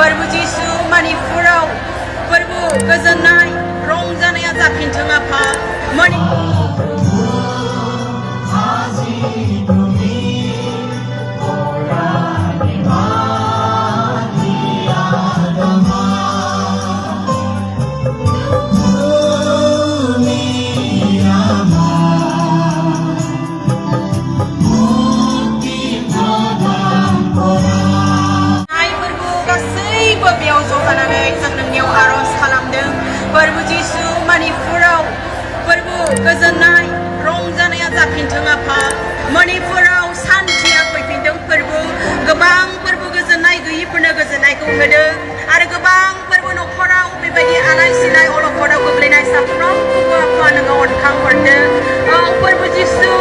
फोरबो जिसु मणिपुराव फोरबो गोजोननाय रंजानाया जाफिनथों आफा फोरबो जिसु मणिपुराव फोरबो गोजोननाय रंजानाया जाफिनथों आफा मणिपुराव सान्थिया फैफिनदों फोरबो गोबां फोरबो गोजोननाय गैयिफोरनो गोजोननायखौ होदों आरो गोबां फोरबो नखराव बेबायदि आलाय सिलाय अलखदाव गोग्लैनाय साफ्रोमखौबो आफा नोङो अनखां हरदों औ फोरबो जिसु